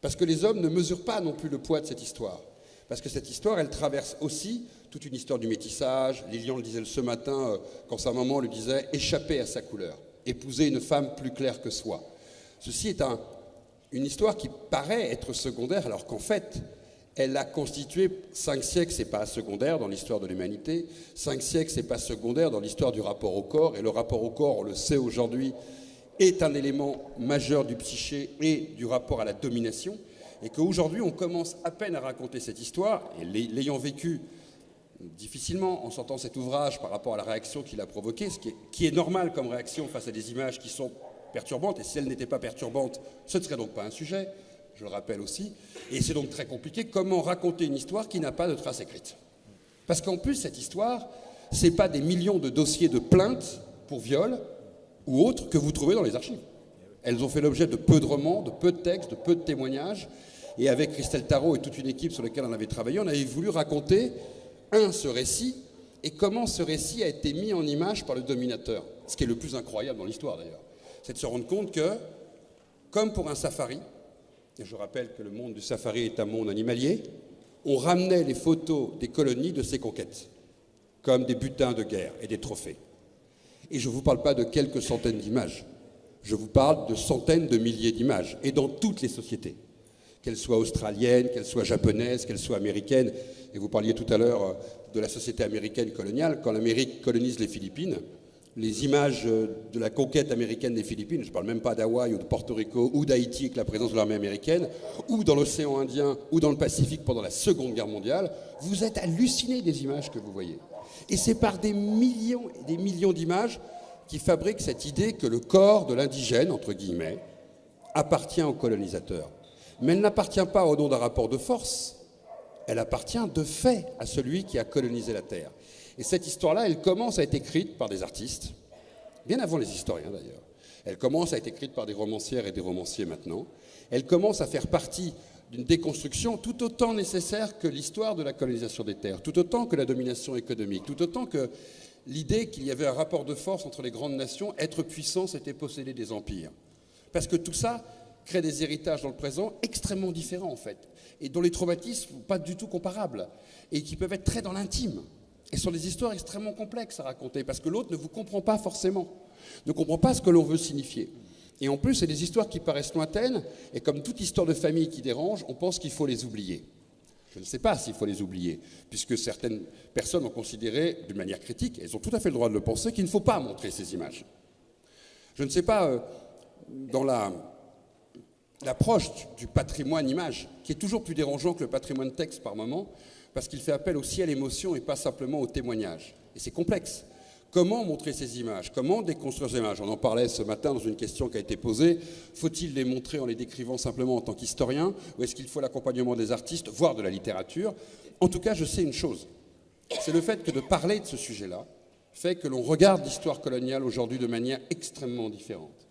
Parce que les hommes ne mesurent pas non plus le poids de cette histoire. Parce que cette histoire, elle traverse aussi toute une histoire du métissage. Lilian le disait ce matin, quand sa maman lui disait « échapper à sa couleur, épouser une femme plus claire que soi ». Ceci est une histoire qui paraît être secondaire, alors qu'en fait, elle a constitué 5 siècles, c'est pas secondaire dans l'histoire de l'humanité, 5 siècles, c'est pas secondaire dans l'histoire du rapport au corps, et le rapport au corps, on le sait aujourd'hui, est un élément majeur du psyché et du rapport à la domination, et qu'aujourd'hui, on commence à peine à raconter cette histoire, et l'ayant vécu difficilement en sortant cet ouvrage par rapport à la réaction qu'il a provoquée, qui est normal comme réaction face à des images qui sont perturbantes, et si elles n'étaient pas perturbantes, ce ne serait donc pas un sujet, je le rappelle aussi, et c'est donc très compliqué, comment raconter une histoire qui n'a pas de traces écrites. Parce qu'en plus, cette histoire, ce n'est pas des millions de dossiers de plaintes pour viol ou autres que vous trouvez dans les archives. Elles ont fait l'objet de peu de romans, de peu de textes, de peu de témoignages, et avec Christelle Tarot et toute une équipe sur laquelle on avait travaillé, on avait voulu raconter, ce récit, et comment ce récit a été mis en image par le dominateur, ce qui est le plus incroyable dans l'histoire d'ailleurs. C'est de se rendre compte que, comme pour un safari, et je rappelle que le monde du safari est un monde animalier, on ramenait les photos des colonies de ces conquêtes, comme des butins de guerre et des trophées. Et je ne vous parle pas de quelques centaines d'images, je vous parle de centaines de milliers d'images, et dans toutes les sociétés, qu'elles soient australiennes, qu'elles soient japonaises, qu'elles soient américaines. Et vous parliez tout à l'heure de la société américaine coloniale, quand l'Amérique colonise les Philippines, les images de la conquête américaine des Philippines, je ne parle même pas d'Hawaï ou de Porto Rico ou d'Haïti avec la présence de l'armée américaine, ou dans l'océan Indien ou dans le Pacifique pendant la Seconde Guerre mondiale, vous êtes hallucinés des images que vous voyez. Et c'est par des millions et des millions d'images qui fabriquent cette idée que le corps de l'indigène, entre guillemets, appartient au colonisateur. Mais elle n'appartient pas au nom d'un rapport de force, elle appartient de fait à celui qui a colonisé la terre. Et cette histoire-là, elle commence à être écrite par des artistes, bien avant les historiens d'ailleurs. Elle commence à être écrite par des romancières et des romanciers maintenant. Elle commence à faire partie d'une déconstruction tout autant nécessaire que l'histoire de la colonisation des terres, tout autant que la domination économique, tout autant que l'idée qu'il y avait un rapport de force entre les grandes nations, être puissant, c'était posséder des empires. Parce que tout ça crée des héritages dans le présent extrêmement différents en fait, et dont les traumatismes ne sont pas du tout comparables, et qui peuvent être très dans l'intime, et sont des histoires extrêmement complexes à raconter, parce que l'autre ne vous comprend pas forcément, ne comprend pas ce que l'on veut signifier. Et en plus, c'est des histoires qui paraissent lointaines, et comme toute histoire de famille qui dérange, on pense qu'il faut les oublier. Je ne sais pas s'il faut les oublier, puisque certaines personnes ont considéré, d'une manière critique, elles ont tout à fait le droit de le penser, qu'il ne faut pas montrer ces images. Je ne sais pas, dans l'approche du patrimoine image, qui est toujours plus dérangeant que le patrimoine texte par moment, parce qu'il fait appel aussi à l'émotion et pas simplement au témoignage. Et c'est complexe. Comment montrer ces images? Comment déconstruire ces images? On en parlait ce matin dans une question qui a été posée. Faut-il les montrer en les décrivant simplement en tant qu'historien? Ou est-ce qu'il faut l'accompagnement des artistes, voire de la littérature? En tout cas, je sais une chose. C'est le fait que de parler de ce sujet-là fait que l'on regarde l'histoire coloniale aujourd'hui de manière extrêmement différente.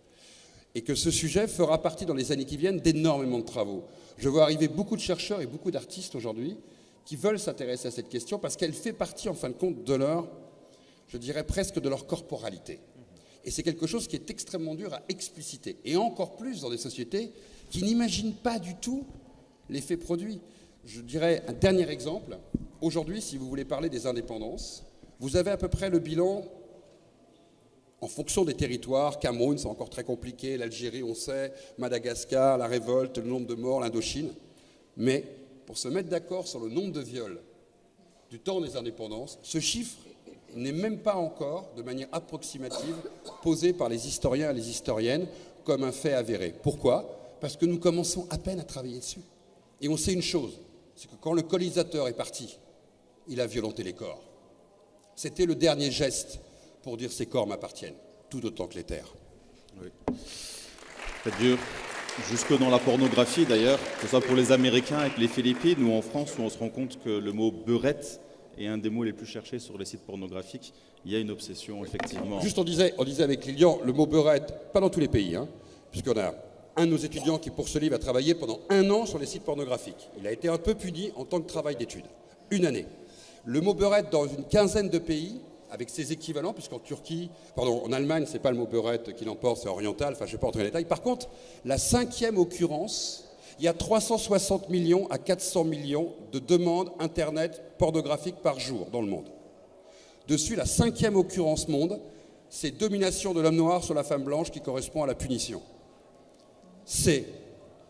Et que ce sujet fera partie dans les années qui viennent d'énormément de travaux. Je vois arriver beaucoup de chercheurs et beaucoup d'artistes aujourd'hui qui veulent s'intéresser à cette question parce qu'elle fait partie, en fin de compte, de leur, je dirais presque de leur corporalité. Et c'est quelque chose qui est extrêmement dur à expliciter. Et encore plus dans des sociétés qui n'imaginent pas du tout l'effet produit. Je dirais un dernier exemple. Aujourd'hui, si vous voulez parler des indépendances, vous avez à peu près le bilan en fonction des territoires. Cameroun, c'est encore très compliqué. L'Algérie, on sait. Madagascar, la révolte, le nombre de morts, l'Indochine. Mais pour se mettre d'accord sur le nombre de viols du temps des indépendances, ce chiffre n'est même pas encore, de manière approximative, posé par les historiens et les historiennes comme un fait avéré. Pourquoi? Parce que nous commençons à peine à travailler dessus. Et on sait une chose, c'est que quand le colonisateur est parti, il a violenté les corps. C'était le dernier geste pour dire ces corps m'appartiennent, tout autant que les terres. Oui. C'est dur. Jusque dans la pornographie d'ailleurs, que ce soit pour les Américains avec les Philippines ou en France où on se rend compte que le mot beurette est un des mots les plus cherchés sur les sites pornographiques. Il y a une obsession effectivement. Juste on disait avec Lilian, le mot beurette, pas dans tous les pays, puisqu'on a un de nos étudiants qui pour ce livre a travaillé pendant 1 an sur les sites pornographiques. Il a été un peu puni en tant que travail d'étude. 1 année. Le mot beurette dans une quinzaine de pays, avec ses équivalents, en Allemagne, c'est pas le mot beurette qui l'emporte, c'est oriental, je ne vais pas entrer dans les détails. Par contre, la 5e occurrence, il y a 360 millions à 400 millions de demandes Internet pornographiques par jour dans le monde. Dessus, la 5e occurrence monde, c'est domination de l'homme noir sur la femme blanche qui correspond à la punition. C'est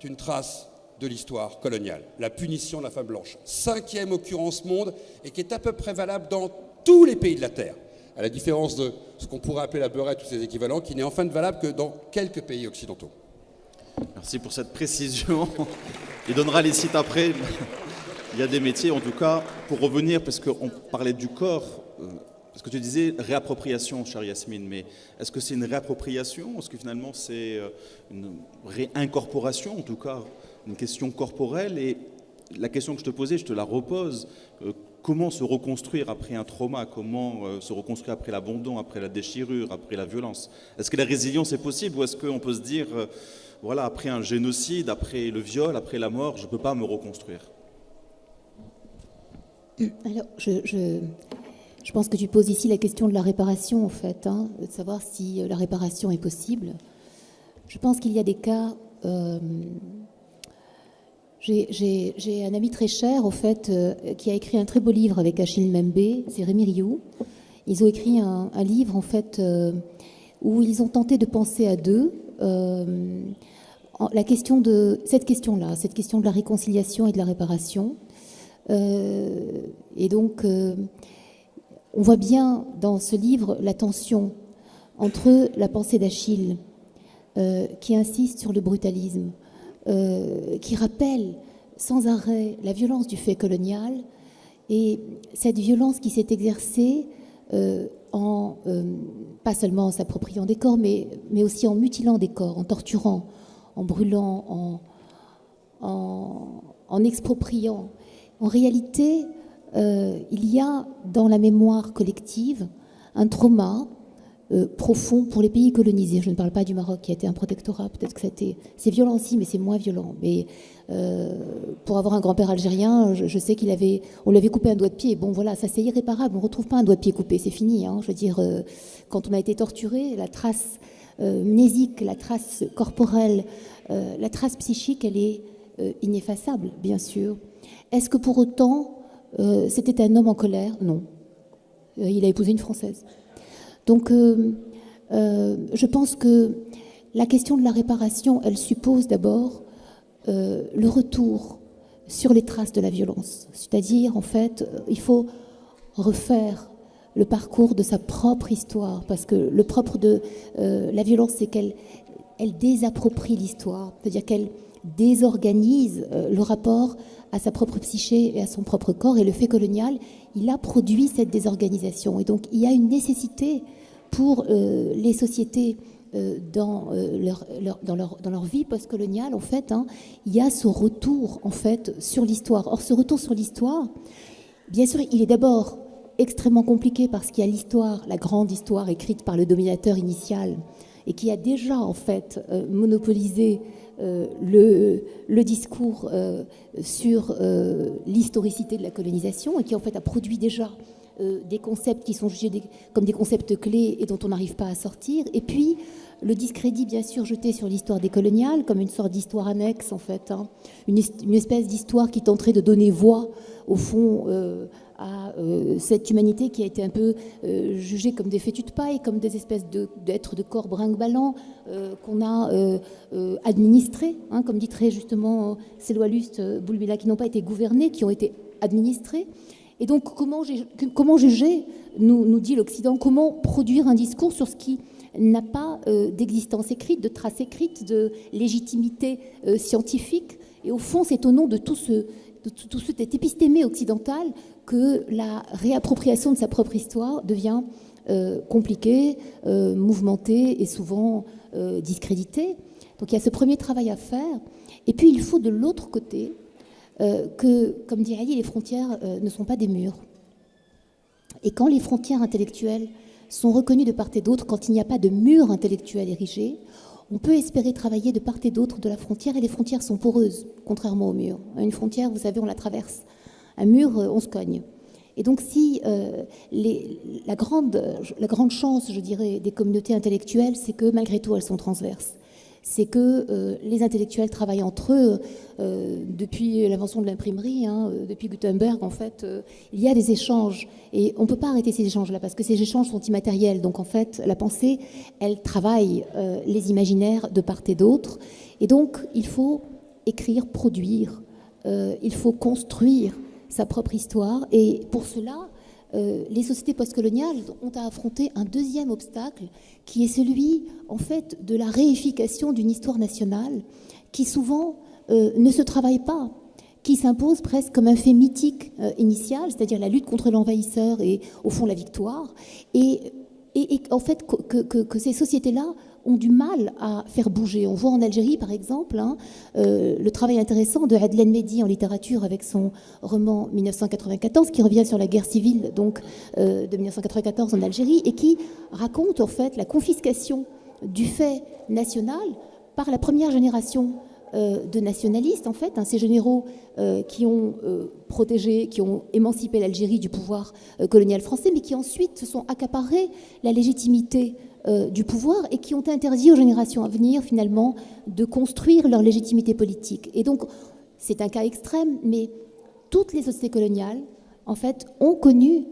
une trace de l'histoire coloniale, la punition de la femme blanche. 5e occurrence monde et qui est à peu près valable dans tous les pays de la Terre, à la différence de ce qu'on pourrait appeler la beurette ou ses équivalents, qui n'est enfin valable que dans quelques pays occidentaux. Merci pour cette précision. Il donnera les sites après. Il y a des métiers, en tout cas, pour revenir, parce qu'on parlait du corps, parce que tu disais réappropriation, chère Yasmine, mais est-ce que c'est une réappropriation? Est-ce que finalement c'est une réincorporation, en tout cas, une question corporelle? Et la question que je te posais, je te la repose. Comment se reconstruire après un trauma? Comment se reconstruire après l'abandon, après la déchirure, après la violence? Est-ce que la résilience est possible ou est-ce qu'on peut se dire, voilà, après un génocide, après le viol, après la mort, je ne peux pas me reconstruire? Alors, je pense que tu poses ici la question de la réparation, en fait, de savoir si la réparation est possible. Je pense qu'il y a des cas... J'ai un ami très cher, au fait, qui a écrit un très beau livre avec Achille Mbembe, c'est Rémi Rioux. Ils ont écrit un livre, en fait, où ils ont tenté de penser à deux cette question de la réconciliation et de la réparation. Et donc, on voit bien dans ce livre la tension entre la pensée d'Achille, qui insiste sur le brutalisme, qui rappelle sans arrêt la violence du fait colonial et cette violence qui s'est exercée pas seulement en s'appropriant des corps, mais aussi en mutilant des corps, en torturant, en brûlant, en expropriant. En réalité, il y a dans la mémoire collective un trauma profond pour les pays colonisés. Je ne parle pas du Maroc qui a été un protectorat, peut-être que c'est violent aussi, mais c'est moins violent. Mais pour avoir un grand-père algérien, je sais on lui avait coupé un doigt de pied. Bon voilà, ça c'est irréparable, on ne retrouve pas un doigt de pied coupé, c'est fini. Hein. Je veux dire, quand on a été torturé, la trace mnésique, la trace corporelle, la trace psychique, elle est ineffaçable, bien sûr. Est-ce que pour autant, c'était un homme en colère? Non. Il a épousé une Française. Donc, je pense que la question de la réparation, elle suppose d'abord le retour sur les traces de la violence. C'est-à-dire, en fait, il faut refaire le parcours de sa propre histoire, parce que le propre de la violence, c'est qu'elle désapproprie l'histoire, c'est-à-dire qu'elle désorganise le rapport à sa propre psyché et à son propre corps. Et le fait colonial, il a produit cette désorganisation. Et donc, il y a une nécessité pour les sociétés dans leur vie postcoloniale, en fait, hein, il y a ce retour, en fait, sur l'histoire. Or, ce retour sur l'histoire, bien sûr, il est d'abord extrêmement compliqué parce qu'il y a l'histoire, la grande histoire écrite par le dominateur initial et qui a déjà, en fait, monopolisé le discours sur l'historicité de la colonisation et qui, en fait, a produit déjà des concepts qui sont jugés comme des concepts clés et dont on n'arrive pas à sortir. Et puis, le discrédit, bien sûr, jeté sur l'histoire décoloniale, comme une sorte d'histoire annexe, en fait. Hein. Une espèce d'histoire qui tenterait de donner voix, au fond, à cette humanité qui a été un peu jugée comme des fétus de paille, comme des espèces d'êtres de corps brinque-ballants qu'on a administrés, hein, comme dit très justement Céloalust, Boulbila, qui n'ont pas été gouvernés, qui ont été administrés. Et donc, comment juger, nous dit l'Occident, comment produire un discours sur ce qui n'a pas d'existence écrite, de trace écrite, de légitimité scientifique. Et au fond, c'est au nom de tout cet épistémé occidental que la réappropriation de sa propre histoire devient compliquée, mouvementée et souvent discréditée. Donc il y a ce premier travail à faire. Et puis il faut de l'autre côté que, comme dit Ali, les frontières ne sont pas des murs. Et quand les frontières intellectuelles sont reconnues de part et d'autre, quand il n'y a pas de mur intellectuel érigé, on peut espérer travailler de part et d'autre de la frontière, et les frontières sont poreuses, contrairement aux murs. Une frontière, vous savez, on la traverse. Un mur, on se cogne. Et donc si la grande chance, je dirais, des communautés intellectuelles, c'est que malgré tout, elles sont transverses. C'est que les intellectuels travaillent entre eux depuis l'invention de l'imprimerie, hein, depuis Gutenberg, en fait, il y a des échanges. Et on ne peut pas arrêter ces échanges-là parce que ces échanges sont immatériels. Donc, en fait, la pensée, elle travaille les imaginaires de part et d'autre. Et donc, il faut écrire, produire, il faut construire sa propre histoire. Et pour cela, les sociétés postcoloniales ont à affronter un deuxième obstacle qui est celui, en fait, de la réification d'une histoire nationale qui souvent ne se travaille pas, qui s'impose presque comme un fait mythique initial, c'est-à-dire la lutte contre l'envahisseur et, au fond, la victoire. Et en fait, que ces sociétés-là ont du mal à faire bouger. On voit en Algérie, par exemple, hein, le travail intéressant de Adlen Mehdi en littérature avec son roman 1994, qui revient sur la guerre civile donc, de 1994 en Algérie, et qui raconte en fait la confiscation du fait national par la première génération de nationalistes, en fait, hein, ces généraux qui ont protégé, qui ont émancipé l'Algérie du pouvoir colonial français, mais qui ensuite se sont accaparés la légitimité du pouvoir et qui ont interdit aux générations à venir, finalement, de construire leur légitimité politique. Et donc, c'est un cas extrême, mais toutes les sociétés coloniales, en fait, ont connu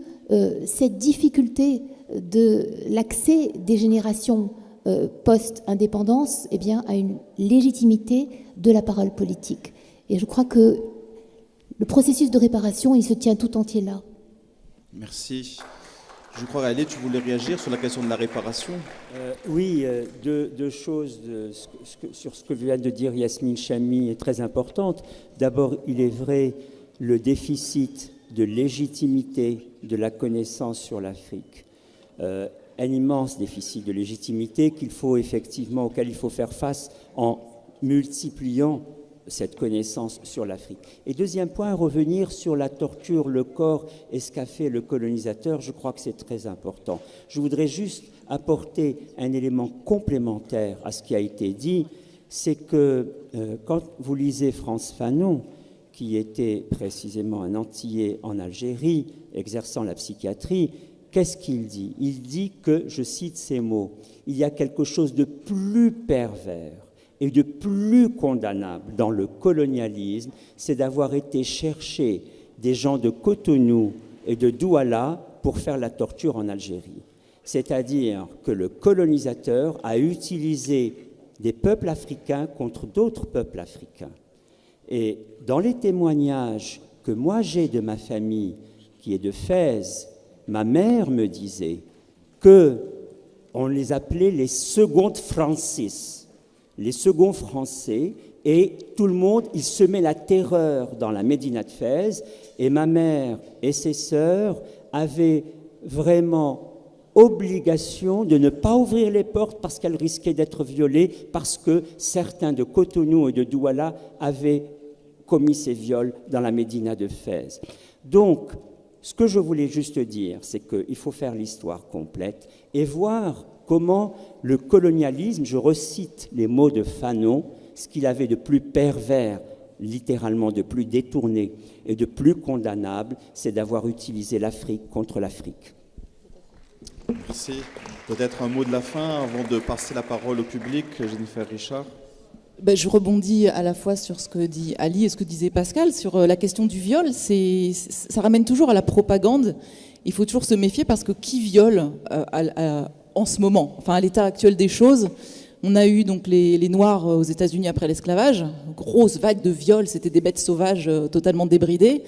cette difficulté de l'accès des générations post-indépendance, eh bien, à une légitimité de la parole politique. Et je crois que le processus de réparation, il se tient tout entier là. Merci. Je crois, Ali, tu voulais réagir sur la question de la réparation? Oui, deux choses sur ce que vient de dire Yasmine Chamy est très importante. D'abord, il est vrai, le déficit de légitimité de la connaissance sur l'Afrique. Un immense déficit de légitimité auquel il faut faire face en multipliant cette connaissance sur l'Afrique. Et deuxième point, revenir sur la torture, le corps et ce qu'a fait le colonisateur, je crois que c'est très important. Je voudrais juste apporter un élément complémentaire à ce qui a été dit, c'est que quand vous lisez Frantz Fanon, qui était précisément un Antillais en Algérie, exerçant la psychiatrie, qu'est-ce qu'il dit? Il dit que, je cite ces mots, « Il y a quelque chose de plus pervers et de plus condamnable dans le colonialisme, c'est d'avoir été chercher des gens de Cotonou et de Douala pour faire la torture en Algérie. » C'est-à-dire que le colonisateur a utilisé des peuples africains contre d'autres peuples africains. Et dans les témoignages que moi j'ai de ma famille, qui est de Fès, ma mère me disait qu'on les appelait les secondes Francis, les seconds français, et tout le monde, il semait la terreur dans la Médina de Fès, et ma mère et ses sœurs avaient vraiment obligation de ne pas ouvrir les portes parce qu'elles risquaient d'être violées, parce que certains de Cotonou et de Douala avaient commis ces viols dans la Médina de Fès. Donc, ce que je voulais juste dire, c'est qu'il faut faire l'histoire complète et voir comment le colonialisme, je recite les mots de Fanon, ce qu'il avait de plus pervers, littéralement de plus détourné et de plus condamnable, c'est d'avoir utilisé l'Afrique contre l'Afrique. Merci. Peut-être un mot de la fin avant de passer la parole au public, Jennifer Richard. Je rebondis à la fois sur ce que dit Ali et ce que disait Pascal sur la question du viol. Ça ramène toujours à la propagande. Il faut toujours se méfier parce que qui viole en ce moment, enfin à l'état actuel des choses, on a eu donc les Noirs aux États-Unis après l'esclavage, grosse vague de viols, c'était des bêtes sauvages totalement débridées.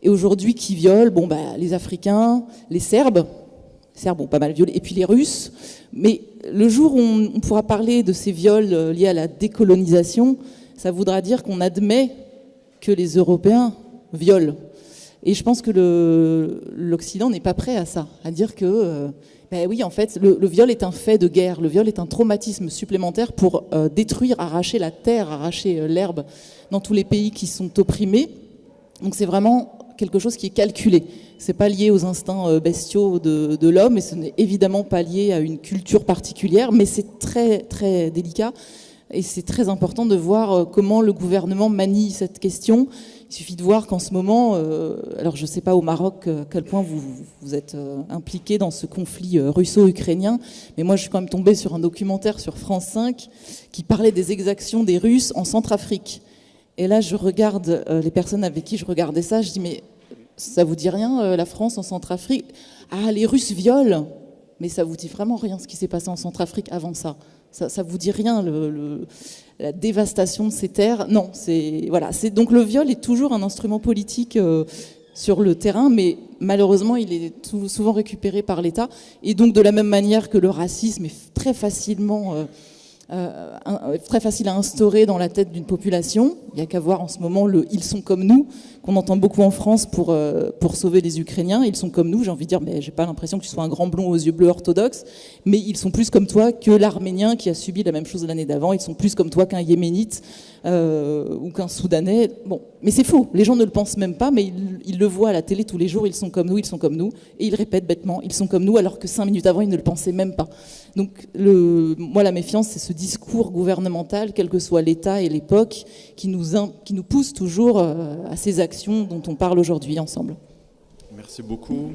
Et aujourd'hui, qui viole? Les Africains, les Serbes ont pas mal violé, et puis les Russes. Mais le jour où on pourra parler de ces viols liés à la décolonisation, ça voudra dire qu'on admet que les Européens violent. Et je pense que l'Occident n'est pas prêt à ça, à dire que, oui, en fait, le viol est un fait de guerre, le viol est un traumatisme supplémentaire pour détruire, arracher la terre, arracher l'herbe dans tous les pays qui sont opprimés. Donc c'est vraiment quelque chose qui est calculé. C'est pas lié aux instincts bestiaux de l'homme, et ce n'est évidemment pas lié à une culture particulière, mais c'est très, très délicat. Et c'est très important de voir comment le gouvernement manie cette question. Il suffit de voir qu'en ce moment, alors je ne sais pas au Maroc à quel point vous êtes impliqué dans ce conflit russo-ukrainien, mais moi je suis quand même tombée sur un documentaire sur France 5 qui parlait des exactions des Russes en Centrafrique. Et là je regarde les personnes avec qui je regardais ça, je dis mais ça vous dit rien la France en Centrafrique? Ah, les Russes violent, mais ça vous dit vraiment rien ce qui s'est passé en Centrafrique avant ça. Ça vous dit rien, la dévastation de ces terres? Non, donc le viol est toujours un instrument politique sur le terrain, mais malheureusement, il est souvent récupéré par l'État. Et donc, de la même manière que le racisme est très facile à instaurer dans la tête d'une population, il n'y a qu'à voir en ce moment le « ils sont comme nous », qu'on entend beaucoup en France pour sauver les Ukrainiens. Ils sont comme nous, j'ai envie de dire, mais j'ai pas l'impression que tu sois un grand blond aux yeux bleus orthodoxe, mais ils sont plus comme toi que l'Arménien qui a subi la même chose l'année d'avant, ils sont plus comme toi qu'un Yéménite ou qu'un Soudanais. Bon, mais c'est faux, les gens ne le pensent même pas, mais ils le voient à la télé tous les jours, ils sont comme nous, et ils répètent bêtement, ils sont comme nous, alors que 5 minutes avant, ils ne le pensaient même pas. Donc, moi, la méfiance, c'est ce discours gouvernemental, quel que soit l'État et l'époque, qui nous pousse toujours à ces actions dont on parle aujourd'hui ensemble. Merci beaucoup.